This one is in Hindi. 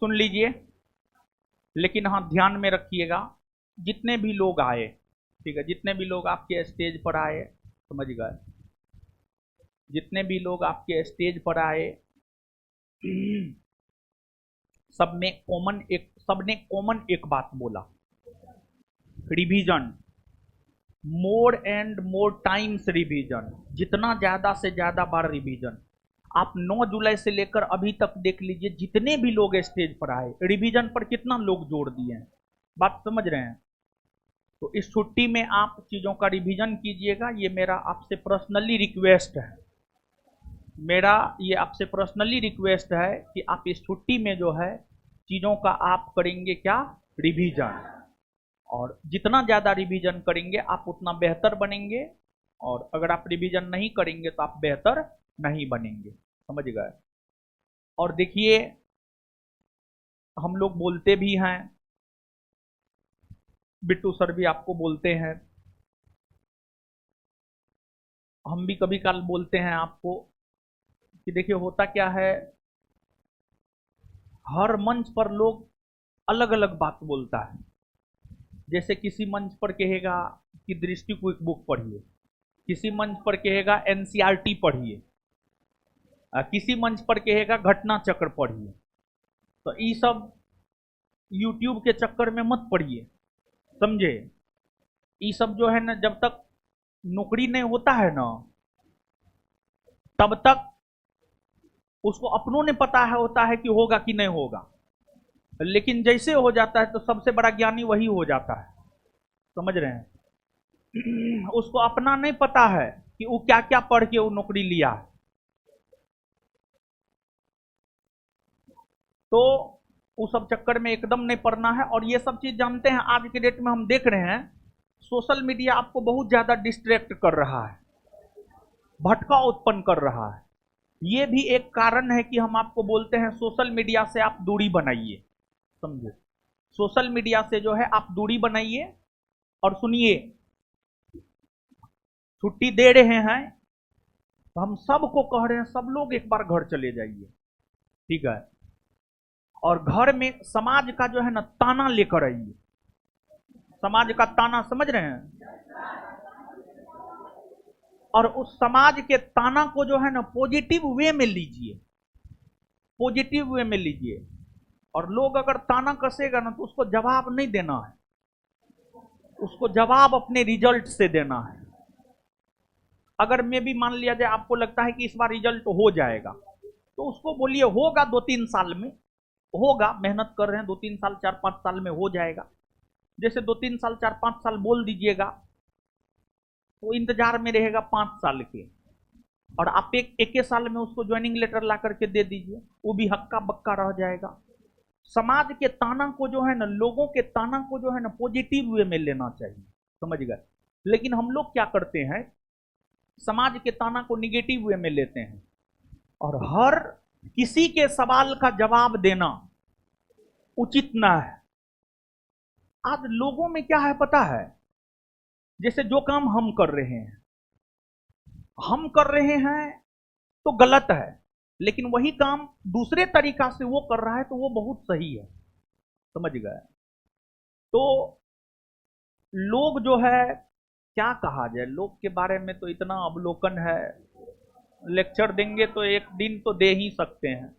सुन लीजिए, लेकिन हाँ ध्यान में रखिएगा, जितने भी लोग आए, ठीक है, जितने भी लोग आपके स्टेज पर आए, समझ गए, जितने भी लोग आपके स्टेज पर आए, सबने कॉमन एक बात बोला, revision, more and more times revision, जितना ज्यादा से ज्यादा बार रिवीजन। आप 9 जुलाई से लेकर अभी तक देख लीजिए, जितने भी लोग स्टेज पर आए, रिवीजन पर कितना लोग जोड़ दिए हैं, बात समझ रहे हैं। तो इस छुट्टी में आप चीजों का रिवीजन कीजिएगा, ये मेरा आपसे पर्सनली रिक्वेस्ट है, मेरा ये आपसे पर्सनली रिक्वेस्ट है कि आप इस छुट्टी में जो है चीजों का आप करेंगे क्या, रिवीजन। और जितना ज़्यादा रिवीजन करेंगे आप उतना बेहतर बनेंगे, और अगर आप रिवीजन नहीं करेंगे तो आप बेहतर नहीं बनेंगे, समझ गए। और देखिए, हम लोग बोलते भी हैं, बिट्टू सर भी आपको बोलते हैं, हम भी कभी काल बोलते हैं आपको कि देखिए होता क्या है, हर मंच पर लोग अलग अलग बात बोलता है। जैसे किसी मंच पर कहेगा कि दृष्टि क्विक बुक पढ़िए, किसी मंच पर कहेगा एनसीईआरटी पढ़िए, किसी मंच पर कहेगा घटना चक्र पढ़िए। तो ये सब यूट्यूब के चक्कर में मत पढ़िए, समझे। ये सब जो है ना, जब तक नौकरी नहीं होता है ना, तब तक उसको अपनों ने पता है होता है कि होगा कि नहीं होगा, लेकिन जैसे हो जाता है तो सबसे बड़ा ज्ञानी वही हो जाता है, समझ रहे हैं। उसको अपना नहीं पता है कि वो क्या क्या पढ़ के वो नौकरी लिया है। तो वो सब चक्कर में एकदम नहीं पड़ना है। और ये सब चीज जानते हैं, आज के डेट में हम देख रहे हैं सोशल मीडिया आपको बहुत ज्यादा डिस्ट्रैक्ट कर रहा है, भटका उत्पन्न कर रहा है। ये भी एक कारण है कि हम आपको बोलते हैं सोशल मीडिया से आप दूरी बनाइए, समझे। सोशल मीडिया से जो है आप दूरी बनाइए। और सुनिए, छुट्टी दे रहे हैं तो हम सबको कह रहे हैं, सब लोग एक बार घर चले जाइए, ठीक है। और घर में समाज का जो है ना ताना लेकर आइए, समाज का ताना, समझ रहे हैं। और उस समाज के ताना को जो है ना पॉजिटिव वे में लीजिए, पॉजिटिव वे में लीजिए। और लोग अगर ताना कसेगा ना तो उसको जवाब नहीं देना है, उसको जवाब अपने रिजल्ट से देना है। अगर मैं भी मान लिया जाए आपको लगता है कि इस बार रिजल्ट हो जाएगा, तो उसको बोलिए होगा 2-3 साल में, होगा, मेहनत कर रहे हैं, 2-3 साल 4-5 साल में हो जाएगा। जैसे 2-3 साल 4-5 साल बोल दीजिएगा तो इंतजार में रहेगा 5 साल के, और आप एक साल में उसको ज्वाइनिंग लेटर ला करके दे दीजिए, वो भी हक्का बक्का रह जाएगा। समाज के ताना को जो है ना, लोगों के ताना को जो है ना पॉजिटिव वे में लेना चाहिए, समझ गए। लेकिन हम लोग क्या करते हैं, समाज के ताना को निगेटिव वे में लेते हैं, और हर किसी के सवाल का जवाब देना उचित ना है। आज लोगों में क्या है पता है, जैसे जो काम हम कर रहे हैं, हम कर रहे हैं तो गलत है, लेकिन वही काम दूसरे तरीका से वो कर रहा है तो वो बहुत सही है, समझ गए। तो लोग जो है, क्या कहा जाए, लोग के बारे में तो इतना अवलोकन है, लेक्चर देंगे तो एक दिन तो दे ही सकते हैं।